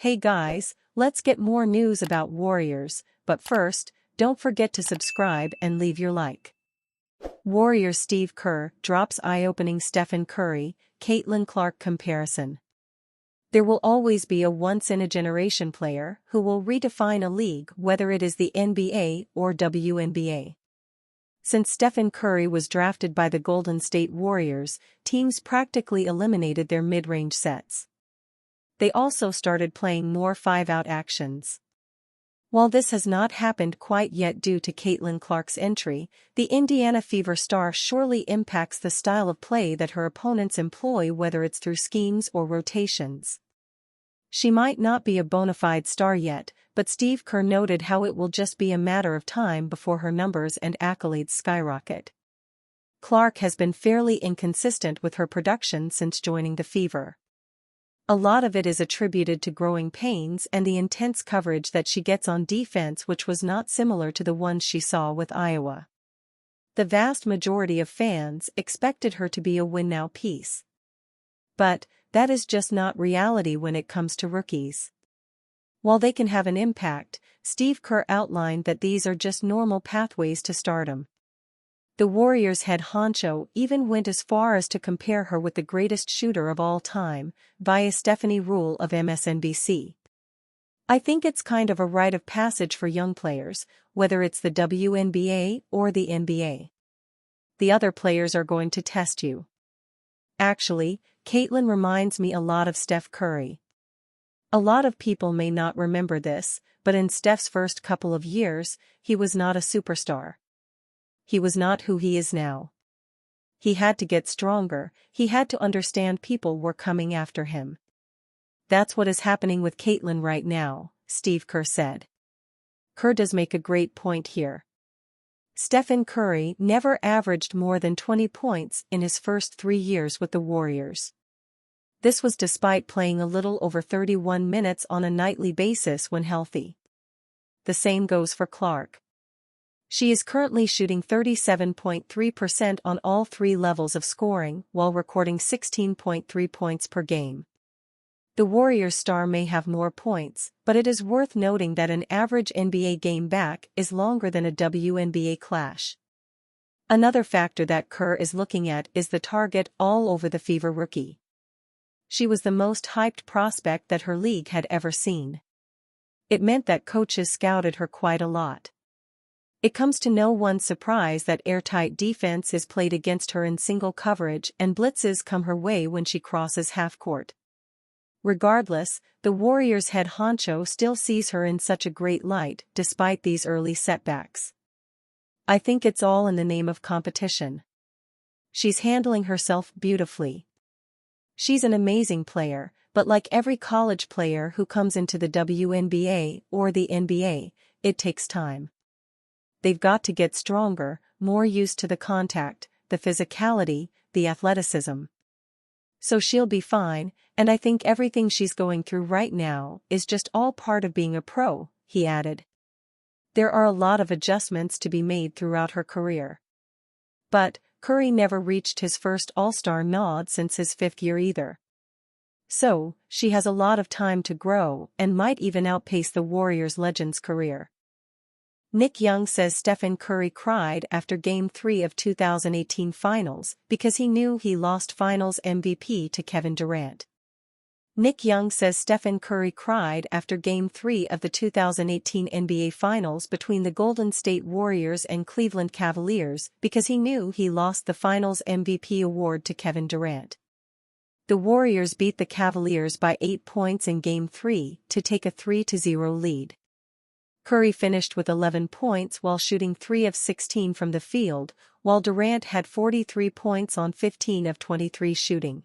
Hey guys, let's get more news about Warriors, but first, don't forget to subscribe and leave your like. Warriors Steve Kerr drops eye-opening Stephen Curry, Caitlin Clark comparison. There will always be a once-in-a-generation player who will redefine a league, whether it is the NBA or WNBA. Since Stephen Curry was drafted by the Golden State Warriors, teams practically eliminated their mid-range sets. They also started playing more five-out actions. While this has not happened quite yet due to Caitlin Clark's entry, the Indiana Fever star surely impacts the style of play that her opponents employ, whether it's through schemes or rotations. She might not be a bona fide star yet, but Steve Kerr noted how it will just be a matter of time before her numbers and accolades skyrocket. Clark has been fairly inconsistent with her production since joining the Fever. A lot of it is attributed to growing pains and the intense coverage that she gets on defense, which was not similar to the ones she saw with Iowa. The vast majority of fans expected her to be a win-now piece. But that is just not reality when it comes to rookies. While they can have an impact, Steve Kerr outlined that these are just normal pathways to stardom. The Warriors' head honcho even went as far as to compare her with the greatest shooter of all time, via Stephanie Ruhle of MSNBC. I think it's kind of a rite of passage for young players, whether it's the WNBA or the NBA. The other players are going to test you. Actually, Caitlin reminds me a lot of Steph Curry. A lot of people may not remember this, but in Steph's first couple of years, he was not a superstar. He was not who he is now. He had to get stronger, he had to understand people were coming after him. That's what is happening with Caitlin right now, Steve Kerr said. Kerr does make a great point here. Stephen Curry never averaged more than 20 points in his first 3 years with the Warriors. This was despite playing a little over 31 minutes on a nightly basis when healthy. The same goes for Clark. She is currently shooting 37.3% on all 3 levels of scoring while recording 16.3 points per game. The Warriors star may have more points, but it is worth noting that an average NBA game back is longer than a WNBA clash. Another factor that Kerr is looking at is the target all over the Fever rookie. She was the most hyped prospect that her league had ever seen. It meant that coaches scouted her quite a lot. It comes to no one's surprise that airtight defense is played against her in single coverage and blitzes come her way when she crosses half-court. Regardless, the Warriors' head honcho still sees her in such a great light despite these early setbacks. I think it's all in the name of competition. She's handling herself beautifully. She's an amazing player, but like every college player who comes into the WNBA or the NBA, it takes time. They've got to get stronger, more used to the contact, the physicality, the athleticism. So she'll be fine, and I think everything she's going through right now is just all part of being a pro, he added. There are a lot of adjustments to be made throughout her career. But Curry never reached his first All-Star nod since his 5th year either. So, she has a lot of time to grow and might even outpace the Warriors legend's career. Nick Young says Stephen Curry cried after Game 3 of 2018 Finals because he knew he lost Finals MVP to Kevin Durant. Nick Young says Stephen Curry cried after Game 3 of the 2018 NBA Finals between the Golden State Warriors and Cleveland Cavaliers because he knew he lost the Finals MVP award to Kevin Durant. The Warriors beat the Cavaliers by 8 points in Game 3 to take a 3-0 lead. Curry finished with 11 points while shooting 3 of 16 from the field, while Durant had 43 points on 15 of 23 shooting.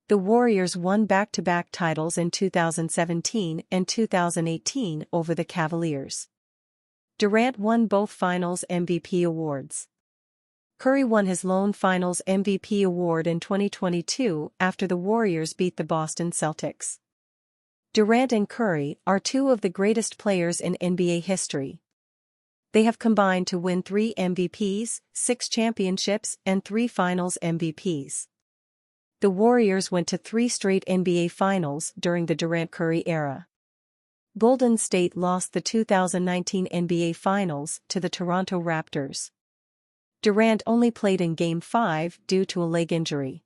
The Warriors won back-to-back titles in 2017 and 2018 over the Cavaliers. Durant won both Finals MVP awards. Curry won his lone Finals MVP award in 2022 after the Warriors beat the Boston Celtics. Durant and Curry are 2 of the greatest players in NBA history. They have combined to win 3 MVPs, 6 championships, and 3 Finals MVPs. The Warriors went to 3 straight NBA Finals during the Durant-Curry era. Golden State lost the 2019 NBA Finals to the Toronto Raptors. Durant only played in Game 5 due to a leg injury.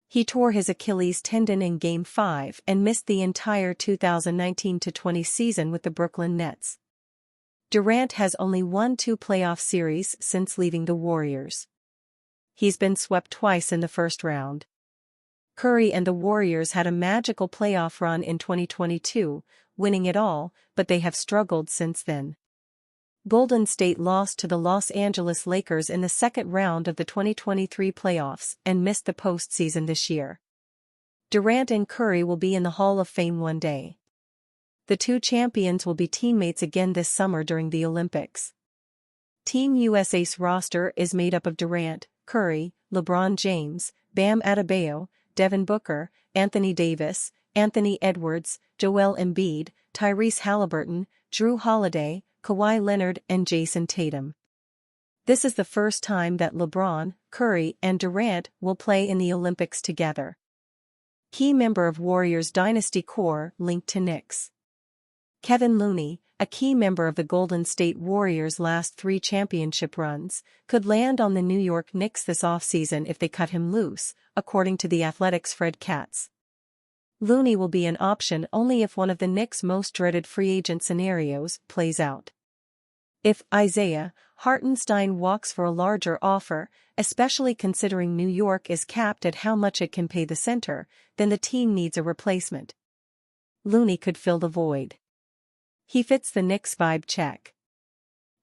He tore his Achilles tendon in Game 5 and missed the entire 2019-20 season with the Brooklyn Nets. Durant has only won 2 playoff series since leaving the Warriors. He's been swept twice in the first round. Curry and the Warriors had a magical playoff run in 2022, winning it all, but they have struggled since then. Golden State lost to the Los Angeles Lakers in the second round of the 2023 playoffs and missed the postseason this year. Durant and Curry will be in the Hall of Fame one day. The 2 champions will be teammates again this summer during the Olympics. Team USA's roster is made up of Durant, Curry, LeBron James, Bam Adebayo, Devin Booker, Anthony Davis, Anthony Edwards, Joel Embiid, Tyrese Halliburton, Drew Holiday, Kawhi Leonard and Jason Tatum. This is the first time that LeBron, Curry and Durant will play in the Olympics together. Key member of Warriors dynasty core linked to Knicks. Kevon Looney, a key member of the Golden State Warriors' last 3 championship runs, could land on the New York Knicks this offseason if they cut him loose, according to The Athletic's Fred Katz. Looney will be an option only if one of the Knicks' most dreaded free agent scenarios plays out. If Isaiah Hartenstein walks for a larger offer, especially considering New York is capped at how much it can pay the center, then the team needs a replacement. Looney could fill the void. He fits the Knicks vibe check.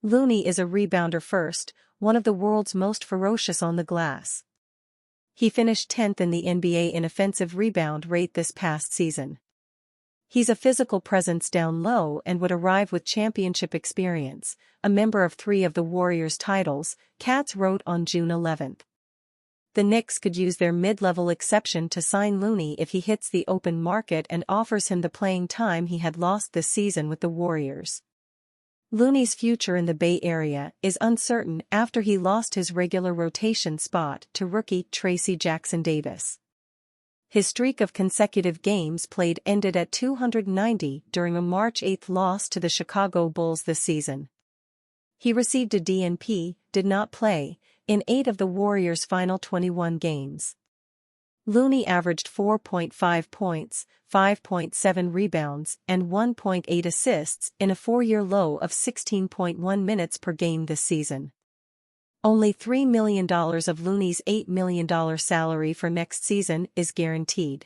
Looney is a rebounder first, one of the world's most ferocious on the glass. He finished 10th in the NBA in offensive rebound rate this past season. He's a physical presence down low and would arrive with championship experience, a member of 3 of the Warriors' titles, Katz wrote on June 11. The Knicks could use their mid-level exception to sign Looney if he hits the open market and offers him the playing time he had lost this season with the Warriors. Looney's future in the Bay Area is uncertain after he lost his regular rotation spot to rookie Tracy Jackson-Davis. His streak of consecutive games played ended at 290 during a March 8 loss to the Chicago Bulls this season. He received a DNP, did not play, in 8 of the Warriors' final 21 games. Looney averaged 4.5 points, 5.7 rebounds and 1.8 assists in a 4-year low of 16.1 minutes per game this season. Only $3 million of Looney's $8 million salary for next season is guaranteed.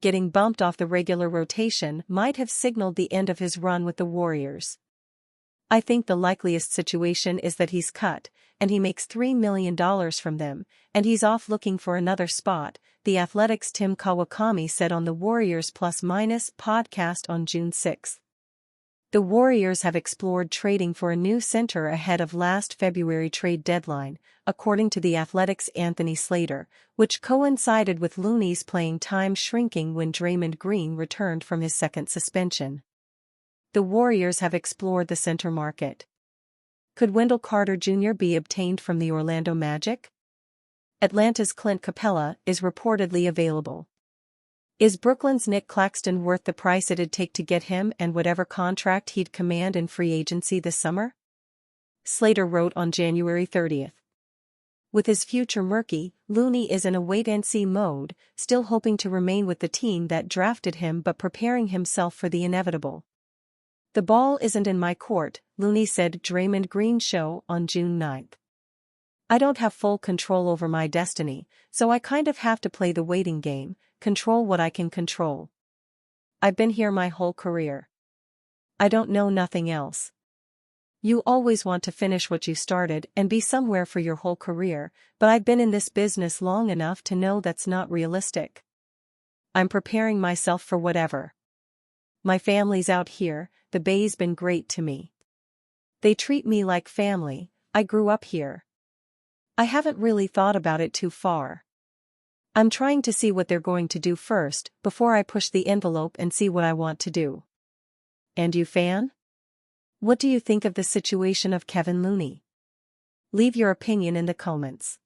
Getting bumped off the regular rotation might have signaled the end of his run with the Warriors. I think the likeliest situation is that he's cut, and he makes $3 million from them, and he's off looking for another spot, The Athletic's Tim Kawakami said on the Warriors Plus Minus podcast on June 6. The Warriors have explored trading for a new center ahead of last February trade deadline, according to The Athletic's Anthony Slater, which coincided with Looney's playing time shrinking when Draymond Green returned from his second suspension. The Warriors have explored the center market. Could Wendell Carter Jr. be obtained from the Orlando Magic? Atlanta's Clint Capella is reportedly available. Is Brooklyn's Nick Claxton worth the price it'd take to get him and whatever contract he'd command in free agency this summer? Slater wrote on January 30. With his future murky, Looney is in a wait-and-see mode, still hoping to remain with the team that drafted him but preparing himself for the inevitable. The ball isn't in my court, Looney said Draymond Green show on June 9. I don't have full control over my destiny, so I kind of have to play the waiting game, control what I can control. I've been here my whole career. I don't know nothing else. You always want to finish what you started and be somewhere for your whole career, but I've been in this business long enough to know that's not realistic. I'm preparing myself for whatever. My family's out here, the Bay's been great to me. They treat me like family, I grew up here. I haven't really thought about it too far. I'm trying to see what they're going to do first, before I push the envelope and see what I want to do. And you fan? What do you think of the situation of Kevon Looney? Leave your opinion in the comments.